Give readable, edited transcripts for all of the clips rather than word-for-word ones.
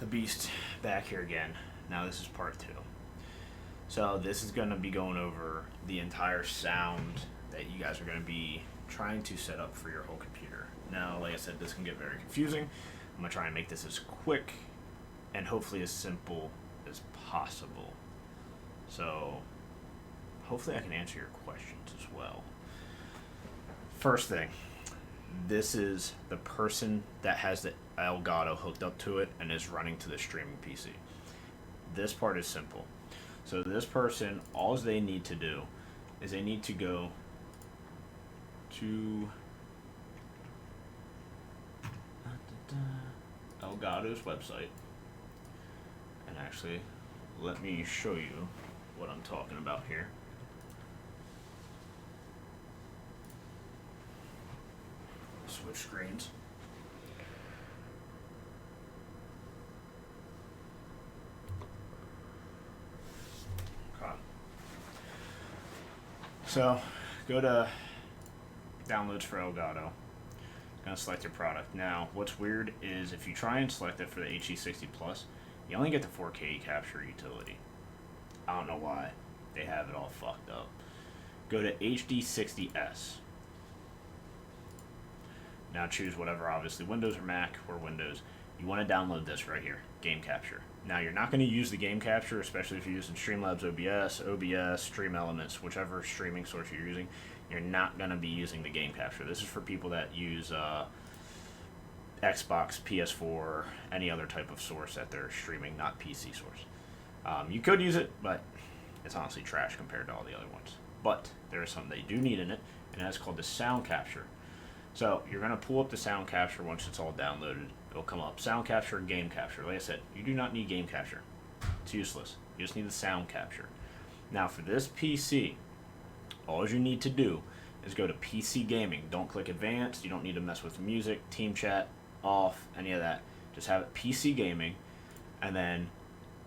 the beast back here again. Now this is part 2. So this is going to be going over the entire sound that you guys are going to be trying to set up for your whole computer. Now, like I said, this can get very confusing. I'm going to try and make this as quick and hopefully as simple as possible. So hopefully I can answer your questions as well. First thing, this is the person that has the Elgato hooked up to it and is running to the streaming PC. This part is simple. So this person, all they need to do is they need to go to Elgato's website. And actually, let me show you what I'm talking about here. Switch screens. Okay. So, go to downloads for Elgato. Gonna select your product. Now, what's weird is if you try and select it for the HD60 Plus, you only get the 4K capture utility. I don't know why they have it all fucked up. Go to HD60S. Now choose whatever, obviously Windows or Mac or Windows. You want to download this right here, Game Capture. Now you're not going to use the Game Capture, especially if you're using Streamlabs OBS, Stream Elements, whichever streaming source you're using. You're not going to be using the Game Capture. This is for people that use Xbox, PS4, any other type of source that they're streaming, not PC source. You could use it, but it's honestly trash compared to all the other ones. But there is something they do need in it, and that's called the Sound Capture. So you're going to pull up the Sound Capture once it's all downloaded. It'll come up. Sound Capture and Game Capture. Like I said, you do not need Game Capture. It's useless. You just need the Sound Capture. Now for this PC, all you need to do is go to PC Gaming. Don't click Advanced. You don't need to mess with music, Team Chat, off, any of that. Just have it PC Gaming. And then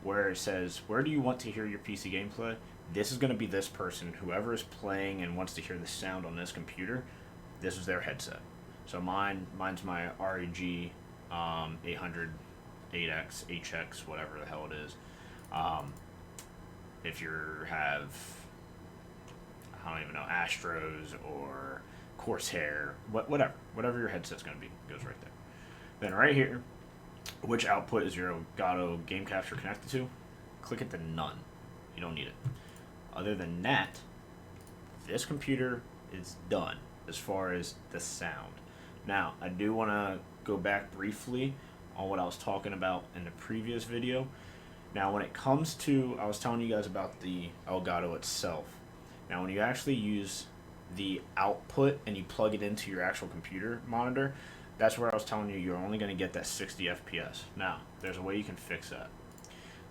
where it says, where do you want to hear your PC game play? This is going to be this person. Whoever is playing and wants to hear the sound on this computer, this is their headset. So mine's my REG 800 8X, HX, whatever the hell it is. If you have, I don't even know, Astros or Corsair, whatever your headset's going to be, goes right there. Then right here, which output is your Elgato Game Capture connected to? Click it to none. You don't need it. Other than that, this computer is done as far as the sound. Now, I do want to go back briefly on what I was talking about in the previous video. Now, when it comes to, I was telling you guys about the Elgato itself. Now, when you actually use the output and you plug it into your actual computer monitor, that's where I was telling you you're only going to get that 60 FPS. Now, there's a way you can fix that.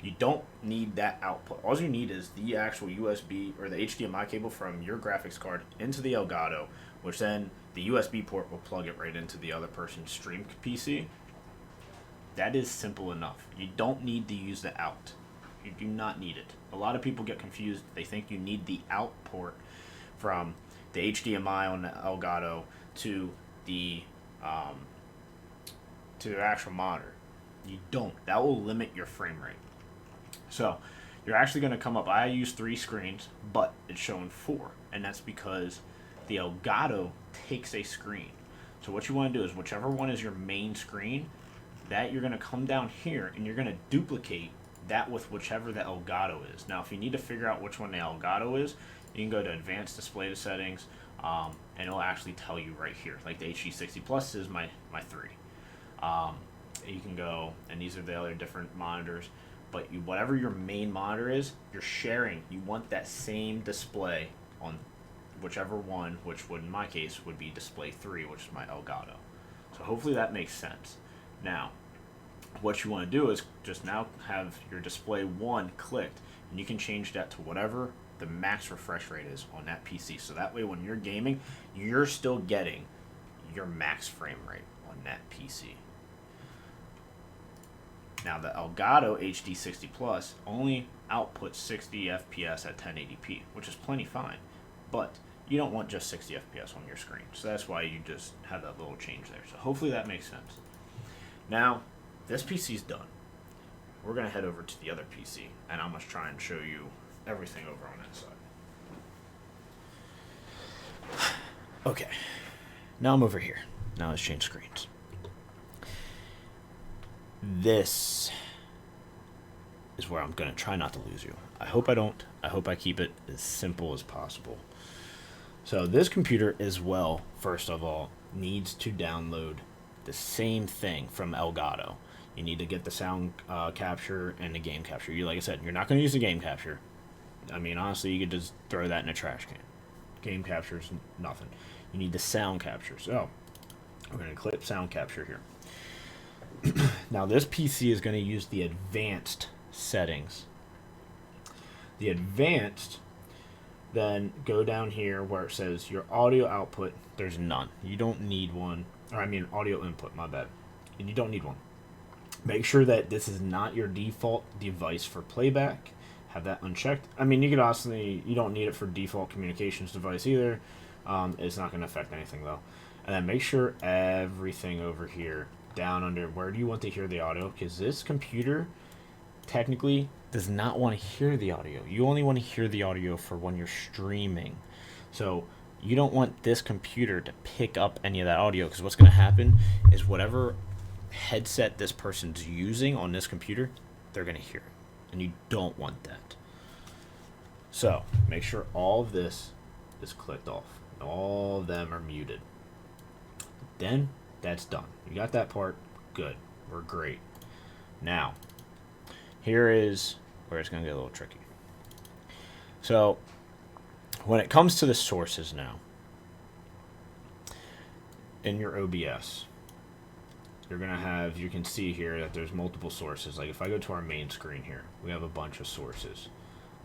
You don't need that output. All you need is the actual USB or the HDMI cable from your graphics card into the Elgato, which then the USB port will plug it right into the other person's stream PC. That is simple enough. You don't need to use the out. You do not need it. A lot of people get confused. They think you need the out port from the HDMI on the Elgato to the actual monitor. You don't. That will limit your frame rate. So you're actually going to come up. I use 3 screens, but it's showing 4, and that's because the Elgato takes a screen. So what you want to do is whichever one is your main screen, that you're going to come down here and you're going to duplicate that with whichever the Elgato is. Now, if you need to figure out which one the Elgato is, you can go to Advanced Display Settings, and it'll actually tell you right here. Like the HD60 Plus is my 3. You can go, and these are the other different monitors. But whatever your main monitor is, you're sharing. You want that same display on whichever one, which would in my case would be display 3, which is my Elgato. So hopefully that makes sense. Now, what you want to do is just now have your display 1 clicked, and you can change that to whatever the max refresh rate is on that PC. So that way when you're gaming, you're still getting your max frame rate on that PC. Now the Elgato HD60 Plus only outputs 60 FPS at 1080p, which is plenty fine, but you don't want just 60 FPS on your screen. So that's why you just have that little change there. So hopefully that makes sense. Now, this PC's done. we're going to head over to the other PC, and I'm going to try and show you everything over on that side. Okay, now I'm over here. Now let's change screens. This is where I'm going to try not to lose you. I hope I don't. I hope I keep it as simple as possible. So this computer as well, first of all, needs to download the same thing from Elgato. You need to get the sound capture and the game capture. Like I said, you're not going to use the game capture. I mean, honestly, you could just throw that in a trash can. Game capture is nothing. You need the sound capture. So we're going to clip sound capture here. Now this PC is going to use the advanced settings. The advanced, then go down here where it says your audio output. There's none. You don't need one. Or I mean audio input, my bad. And you don't need one. Make sure that this is not your default device for playback. Have that unchecked. I mean, you could honestly, you don't need it for default communications device either. It's not going to affect anything though. And then make sure everything over here down under where do you want to hear the audio, because this computer technically does not want to hear the audio. You only want to hear the audio for when you're streaming. So you don't want this computer to pick up any of that audio, because what's going to happen is whatever headset this person's using on this computer, they're going to hear it. And you don't want that. So make sure all of this is clicked off. All of them are muted. Then that's done. You got that part. Good. We're great. Now, here is where it's going to get a little tricky. So, when it comes to the sources now, in your OBS, you're going to have, you can see here that there's multiple sources. Like if I go to our main screen here, we have a bunch of sources.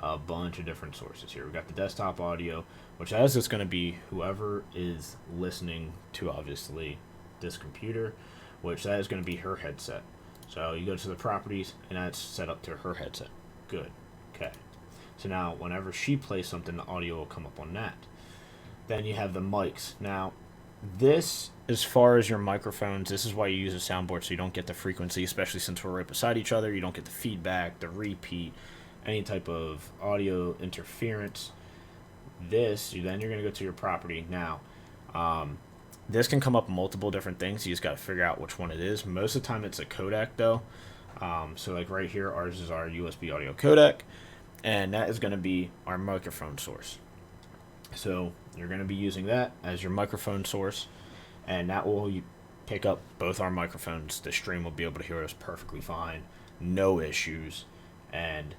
A bunch of different sources here. We've got the desktop audio, which as is going to be whoever is listening to, obviously, this computer, which that is going to be her headset. So you go to the properties, and that's set up to her headset. Good. Okay. So now, whenever she plays something, the audio will come up on that. Then you have the mics. Now, this, as far as your microphones, this is why you use a soundboard, so you don't get the frequency, especially since we're right beside each other. You don't get the feedback, the repeat, any type of audio interference. This, then you're going to go to your property. Now, this can come up multiple different things. You just got to figure out which one it is. Most of the time it's a codec though. So like right here, ours is our USB audio codec, and that is going to be our microphone source. So you're going to be using that as your microphone source, and that will pick up both our microphones. The stream will be able to hear us perfectly fine, no issues, and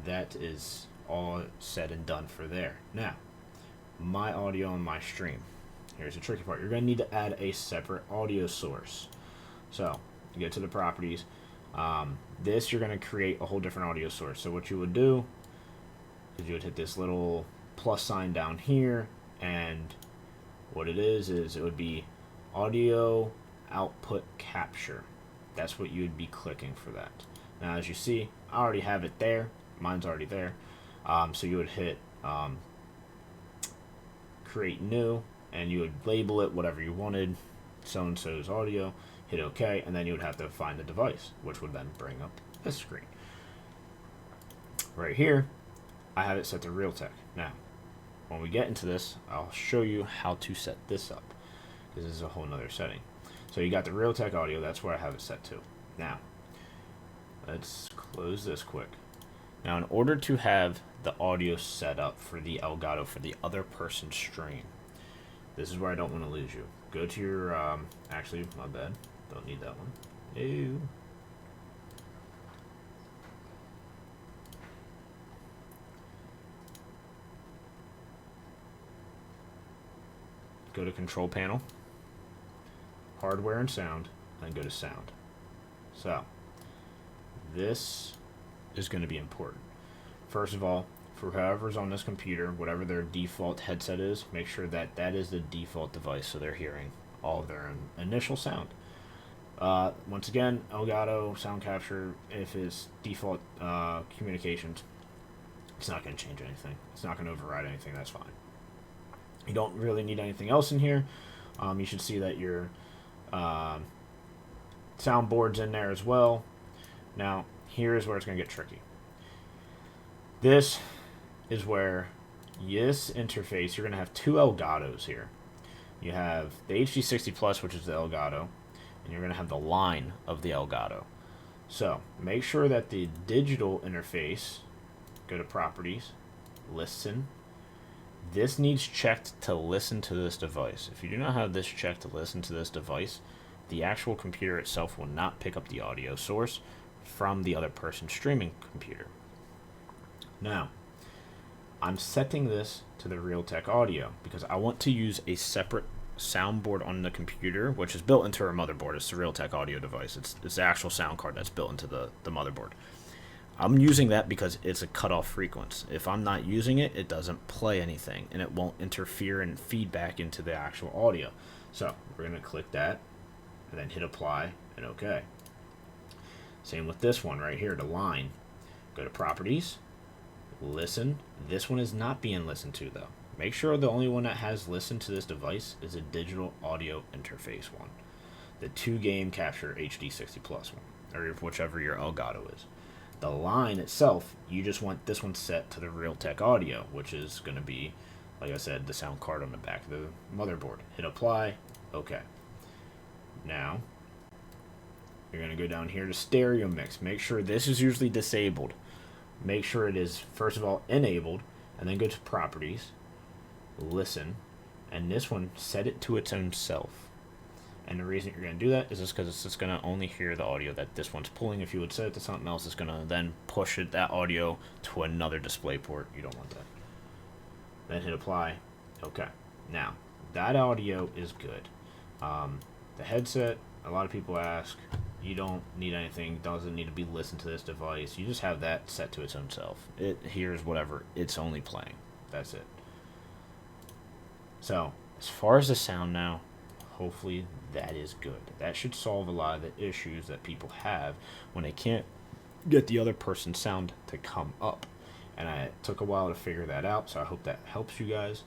that is all said and done for there. Now, my audio on my stream. Here's the tricky part. You're going to need to add a separate audio source. So, you get to the properties. This, you're going to create a whole different audio source. So what you would do is you would hit this little plus sign down here, and what it is it would be audio output capture. That's what you would be clicking for that. Now, as you see, I already have it there. Mine's already there. So you would hit create new, and you would label it whatever you wanted, so-and-so's audio, hit OK, and then you would have to find the device, which would then bring up this screen. Right here, I have it set to Realtek. Now, when we get into this, I'll show you how to set this up, because this is a whole nother setting. So you got the Realtek audio, that's where I have it set to. Now, let's close this quick. Now, in order to have the audio set up for the Elgato for the other person's stream, this is where I don't want to lose you. Go to your, actually, my bad. Don't need that one. Ew. Go to Control Panel, Hardware and Sound, and go to Sound. So, this is going to be important. First of all, for whoever's on this computer, whatever their default headset is, make sure that that is the default device so they're hearing all of their initial sound. Once again, Elgato sound capture, if it's default communications, it's not going to change anything. It's not going to override anything. That's fine. You don't really need anything else in here. You should see that your soundboard's in there as well. Now, here's where it's going to get tricky. This is where this interface, you're going to have two Elgatos here. You have the HD60 Plus, which is the Elgato, and you're going to have the line of the Elgato. So make sure that the digital interface, go to Properties, Listen. This needs checked to listen to this device. If you do not have this checked to listen to this device, the actual computer itself will not pick up the audio source from the other person's streaming computer. Now, I'm setting this to the Realtek audio because I want to use a separate soundboard on the computer, which is built into our motherboard. It's the Realtek audio device. It's the actual sound card that's built into the motherboard. I'm using that because it's a cutoff frequency. If I'm not using it, it doesn't play anything, and it won't interfere and feedback into the actual audio. So we're going to click that, and then hit apply, and OK. Same with this one right here, the line. Go to Properties, Listen. This one is not being listened to, though. Make sure the only one that has listened to this device is a digital audio interface one. The 2-game capture HD60 Plus one, or whichever your Elgato is. The line itself, you just want this one set to the Realtek audio, which is going to be, like I said, the sound card on the back of the motherboard. Hit apply, OK. Now, you're going to go down here to stereo mix. Make sure this is usually disabled. Make sure it is, first of all, enabled, and then go to Properties, Listen, and this one, set it to its own self. And the reason you're going to do that is just because it's just going to only hear the audio that this one's pulling. If you would set it to something else, it's going to then push that audio to another display port. You don't want that. Then hit apply. OK. Now, that audio is good. The headset, a lot of people ask, you don't need anything. Doesn't need to be listened to this device. You just have that set to its own self. It hears whatever it's only playing. That's it. So, as far as the sound now, hopefully that is good. That should solve a lot of the issues that people have when they can't get the other person's sound to come up. And it took a while to figure that out, so I hope that helps you guys.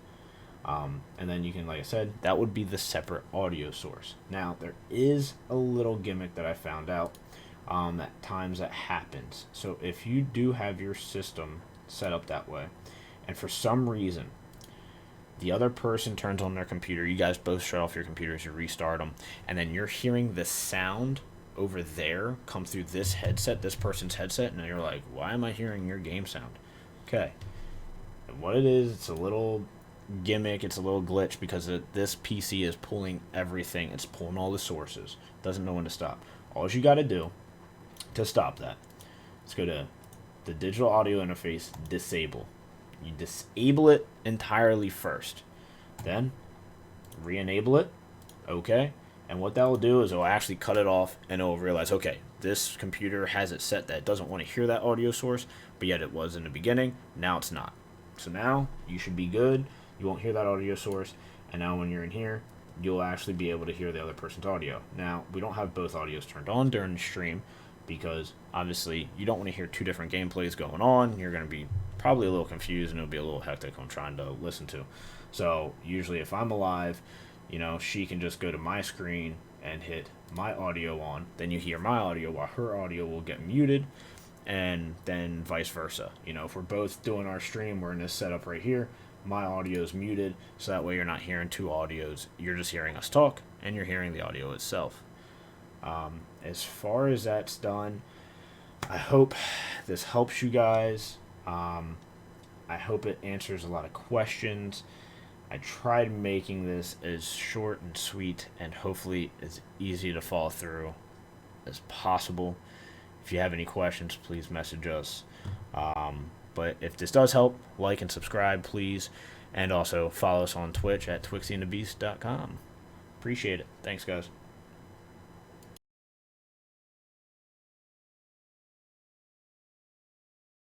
And then you can, like I said, that would be the separate audio source. Now, there is a little gimmick that I found out at times that happens. So if you do have your system set up that way, and for some reason the other person turns on their computer, you guys both shut off your computers, you restart them, and then you're hearing the sound over there come through this headset, this person's headset, and you're like, why am I hearing your game sound? Okay. And what it is, it's a little gimmick, it's a little glitch because this PC is pulling everything. It's pulling all the sources. Doesn't know when to stop. All you got to do to stop that is go to the digital audio interface, disable. You disable it entirely first. Then re-enable it. Okay. And what that will do is it will actually cut it off, and it will realize, okay, this computer has it set that it doesn't want to hear that audio source, but yet it was in the beginning. Now it's not. So now you should be good. You won't hear that audio source. And now when you're in here, you'll actually be able to hear the other person's audio. Now, we don't have both audios turned on during the stream because obviously you don't want to hear two different gameplays going on. You're going to be probably a little confused, and it'll be a little hectic on trying to listen to. So usually if I'm alive, you know, she can just go to my screen and hit my audio on. Then you hear my audio while her audio will get muted, and then vice versa. You know, if we're both doing our stream, we're in this setup right here. My audio is muted, so that way you're not hearing two audios. You're just hearing us talk, and you're hearing the audio itself. As far as that's done, I hope this helps you guys. I hope it answers a lot of questions. I tried making this as short and sweet and hopefully as easy to follow through as possible. If you have any questions, please message us. But if this does help, like and subscribe, please. And also follow us on Twitch at twixyandthebeast.com. Appreciate it. Thanks, guys.